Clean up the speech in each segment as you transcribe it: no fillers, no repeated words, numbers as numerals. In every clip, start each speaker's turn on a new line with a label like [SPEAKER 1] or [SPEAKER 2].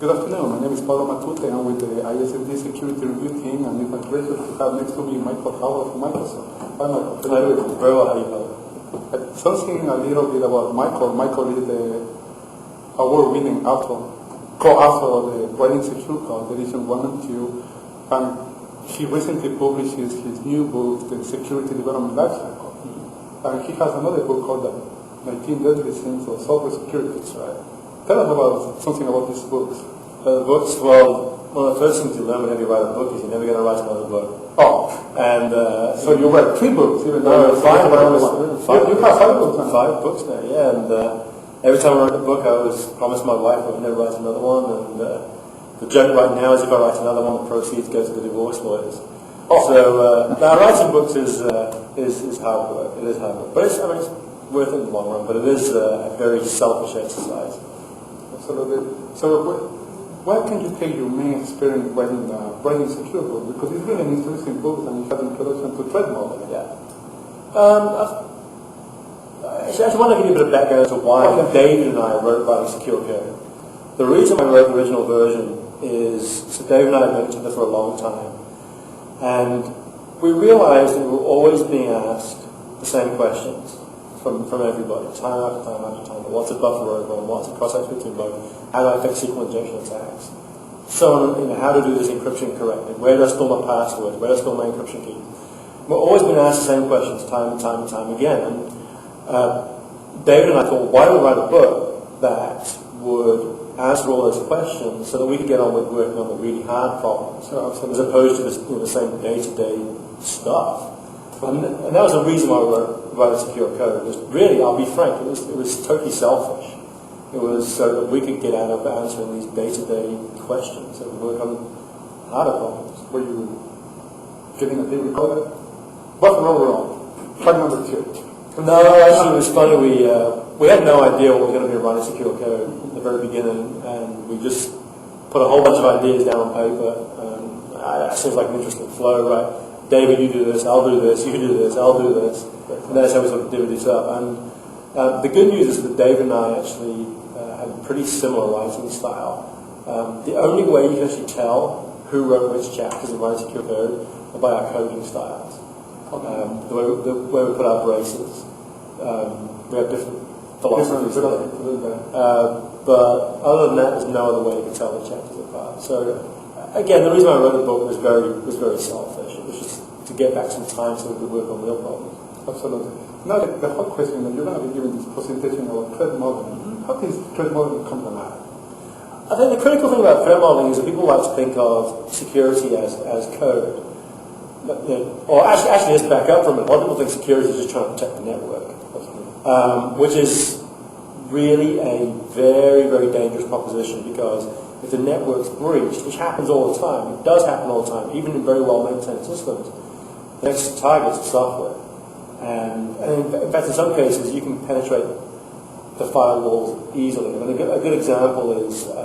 [SPEAKER 1] Good afternoon. My name is Pablo-Michael. I'm with the ISFD Security Review Team, and it's a pleasure to have next to me Michael Howard from Microsoft. Hi, Michael.
[SPEAKER 2] Very well, how are you?
[SPEAKER 1] Something a little bit about Michael. Michael is the award-winning co-author of the Writing Secure Code, edition 1 and 2, and he recently published his new book, The Security Development Lifecycle. And he has another book called The 19 Deadly Sins of Software Security.
[SPEAKER 2] Right.
[SPEAKER 1] Tell us about something about these books.
[SPEAKER 2] Books, well, one of the first things you learn whenever you write a book is you're never going to write another book.
[SPEAKER 1] Oh,
[SPEAKER 2] and
[SPEAKER 1] so you read 3 books, even though
[SPEAKER 2] no, five.
[SPEAKER 1] You have 5 books now.
[SPEAKER 2] 5 books now, yeah. And every time I wrote a book, I always promised my wife I would never write another one. And the joke right now is if I write another one, the proceeds go to the divorce lawyers.
[SPEAKER 1] Oh.
[SPEAKER 2] So now writing books is hard work. It is hard work, but it's worth it in the long run. But it is a very selfish exercise.
[SPEAKER 1] Absolutely. So, why can you take your main experience writing secure book? Because it's really an interesting book, and it has an introduction to threat modeling.
[SPEAKER 2] Yeah. I just want to give you a bit of background as to why David and I wrote Writing Secure Code. The reason I wrote the original version is, so David and I have known each other for a long time, and we realized that we were always being asked the same questions from everybody, time after time after time. What's a buffer overrun? What's a cross-execution bug? How do I fix SQL injection attacks? So, how to do this encryption correctly? Where do I store my passwords? Where do I store my encryption keys? We're always being asked the same questions time and time and time again. And David and I thought, why don't we write a book that would answer all those questions so that we could get on with working on the really hard problems, as opposed to the same day-to-day stuff. And that was the reason why we wrote Writing Secure Code. It was really, I'll be frank, it was totally selfish. It was so that we could get out of answering these day-to-day questions and work on harder problems.
[SPEAKER 1] Were you getting a thing we call it? Buffer overrun. Try number 2.
[SPEAKER 2] No, actually it was funny. We had no idea what was going to be Writing Secure Code at the very beginning, and we just put a whole bunch of ideas down on paper. It seems like an interesting flow, right? David, you do this, I'll do this, you do this, I'll do this. And that's how we sort of divvied this up. And the good news is that David and I actually have a pretty similar writing style. The only way you can actually tell who wrote which chapters of Writing Secure Code are by our coding styles. The way we put our braces. We have different philosophies there. But other than that, there's no other way you can tell the chapters apart. So again, the reason I wrote the book was very selfish. It was just to get back some time so we could work on real problems.
[SPEAKER 1] Absolutely. Now the hot question, that you're going to be giving this presentation about threat modeling. How does threat modeling come to life?
[SPEAKER 2] I think the critical thing about threat modeling is that people like to think of security as code. Or actually, just back up from it, a lot of people think security is just trying to protect the network, which is really a very, very dangerous proposition, because if the network's breached, which happens all the time, it does happen all the time, even in very well-maintained systems, the next target is software. And in fact, in some cases, you can penetrate the firewalls easily. And a good example is, it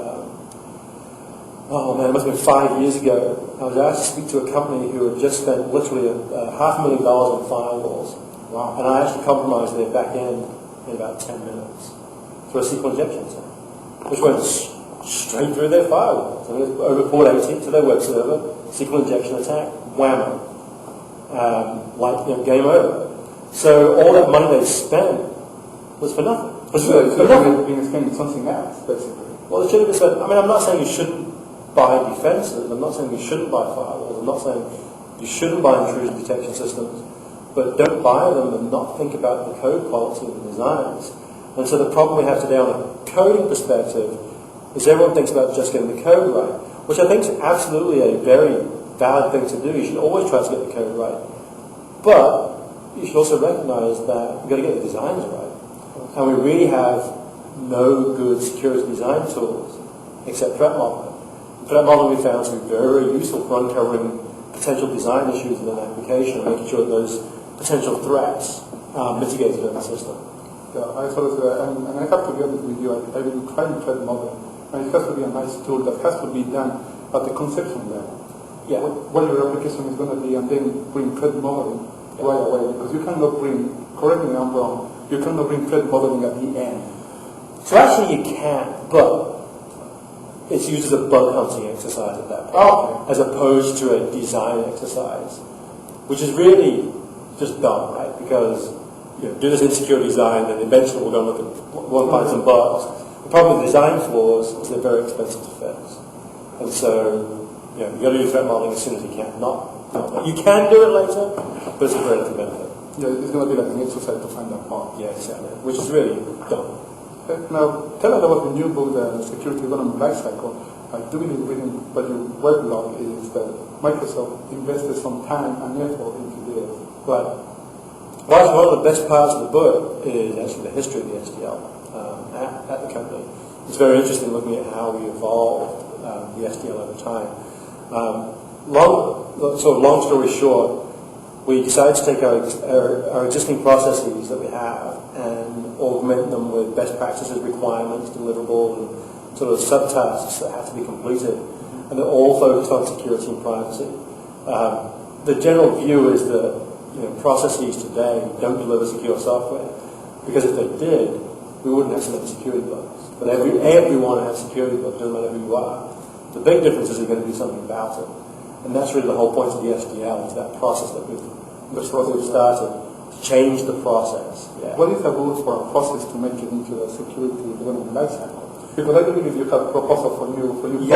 [SPEAKER 2] must have been 5 years ago, I was asked to speak to a company who had just spent literally $500,000 on firewalls. Wow. And I actually compromised their back end in about 10 minutes through a SQL injection attack, which went straight through their firewalls. And over port 80 to their web server, SQL injection attack, whammo. Game over. So all that money they spent was for nothing.
[SPEAKER 1] Being spent something else, basically.
[SPEAKER 2] Well, it should have been spent. I'm not saying you shouldn't buy defenses. I'm not saying you shouldn't buy firewalls. I'm not saying you shouldn't buy intrusion detection systems. But don't buy them and not think about the code quality of the designs. And so the problem we have today on a coding perspective is everyone thinks about just getting the code right, which I think is absolutely a very valid thing to do. You should always try to get the code right. But you should also recognize that you've got to get the designs right. And we really have no good security design tools except threat modeling. Threat modeling we found to be very, very useful for uncovering potential design issues in an application and making sure that those potential threats are mitigated in the system.
[SPEAKER 1] Yeah, I thought and I have to be honest with you, I've been trying threat modeling, and it has to be a nice tool that has to be done at the conception level.
[SPEAKER 2] Yeah.
[SPEAKER 1] What your application is going to be, and then bring threat modeling right away, because you cannot bring, correct me if I'm wrong, you cannot bring threat modeling at the end.
[SPEAKER 2] So actually you can, but it's used as a bug hunting exercise at that point, as opposed to a design exercise, which is really just dumb, right? Because do this insecure design, and eventually we'll go and find some bugs. The problem with design flaws is they're very expensive to fix, and so you've got to do threat modeling as soon as you can. You can do it later, but it's a very little benefit.
[SPEAKER 1] Yeah, it's going to be like an exercise to find that bug.
[SPEAKER 2] Yeah, exactly. Which is really dumb.
[SPEAKER 1] Now, tell us about the new book, The Security Development Lifecycle. I do believe reading what your weblog is that Microsoft invested some time and effort into this.
[SPEAKER 2] Right. Well, one of the best parts of the book is actually the history of the SDL at the company. It's very interesting looking at how we evolved the SDL over time. Long story short, we decided to take our existing processes that we have and augment them with best practices, requirements, deliverables, and sort of subtasks that have to be completed. And they're all focused on security and privacy. The general view is that processes today don't deliver secure software, because if they did, we wouldn't have so many security bugs. But everyone has security bugs, doesn't matter who you are. The big difference is you're going to do something about it. And that's really the whole point of the SDL, is that process that we've started to change the process. Yeah.
[SPEAKER 1] What is the route for a process to make it into the security development lifecycle? Because I believe you have a proposal for you to read.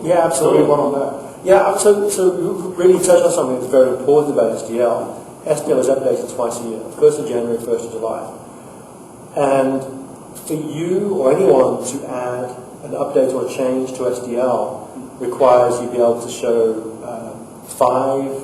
[SPEAKER 2] Yeah, absolutely.
[SPEAKER 1] So on that.
[SPEAKER 2] Yeah, so we really touched on something that's very important about SDL. SDL is updated twice a year, 1st of January, 1st of July. And for you or anyone to add an update or a change to SDL requires you be able to show 5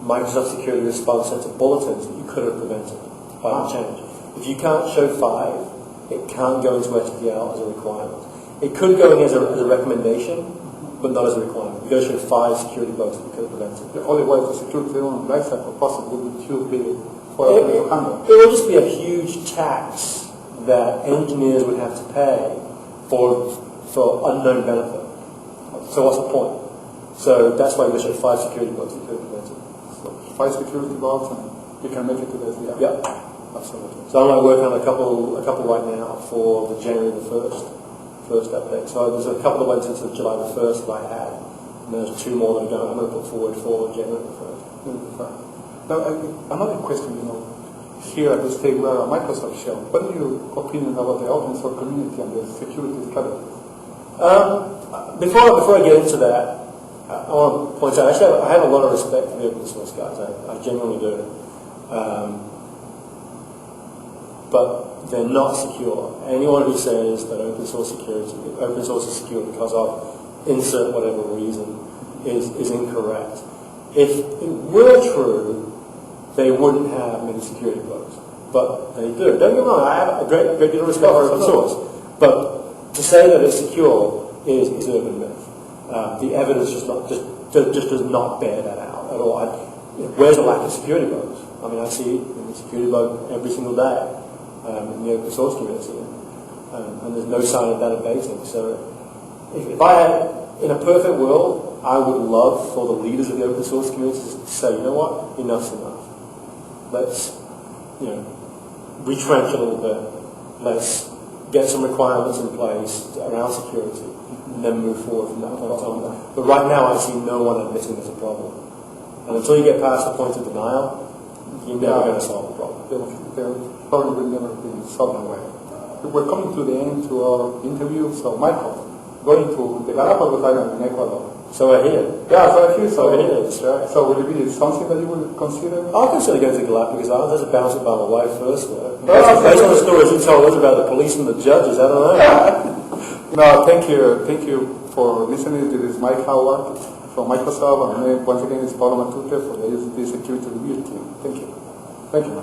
[SPEAKER 2] Microsoft Security Response Center bulletins that you could have prevented by the change. If you can't show 5, it can't go into SDL as a requirement. It could go in as a recommendation, but not as a requirement. You've got to show 5 security bugs that you could have prevented.
[SPEAKER 1] Otherwise, the security development lifecycle process would be too big for us to handle.
[SPEAKER 2] It will just be a huge tax that engineers would have to pay for unknown benefit. So what's the point? So that's why you show 5 security bugs that you could have prevented.
[SPEAKER 1] So 5 security bugs, and you can make it to the SDL.
[SPEAKER 2] Yep, absolutely. So I'm working on a couple right now for the January the 1st update. So there's a couple that went into July the 1st that I had, and there's 2 more that I'm going to put forward for January the 1st.
[SPEAKER 1] Now, another question, here at the state where Microsoft show, what is your opinion about the open source community and the security strategies?
[SPEAKER 2] Before I get into that, I want to point out, actually, I have a lot of respect for the open source guys. I genuinely do. But they're not secure. Anyone who says that open source is secure because of insert whatever reason is incorrect. If it were true, they wouldn't have many security bugs. But they do. Don't get me wrong, I have a great deal of respect for open source. But to say that it's secure is urban myth. The evidence just does not bear that out at all. Where's the lack of security bugs? I mean, I see a security bug every single day in the open source community, and there's no sign of that abating. So if I had, in a perfect world, I would love for the leaders of the open source community to say, you know what, enough's enough. Let's, retrench a little bit. Let's get some requirements in place around security, and then move forward from that point on. But right now, I see no one admitting there's a problem. And until you get past the point of denial, you're never going to solve the problem.
[SPEAKER 1] They'll probably will never be solved away. We're coming to the end to our interview. So, Michael, going to the Galapagos Island in Ecuador.
[SPEAKER 2] So we're here.
[SPEAKER 1] Yeah, so we're here. So
[SPEAKER 2] we're here, that's right.
[SPEAKER 1] So would it be something that you would consider?
[SPEAKER 2] I'll consider going to the Galapagos Islands. There's a bounce it by my wife first. Based on the stories you told us about the police and the judges, I don't know.
[SPEAKER 1] No, thank you for listening to this Mike Howard from Microsoft, and once again it's Pablo-Michael for the security review team. Thank you. Thank you.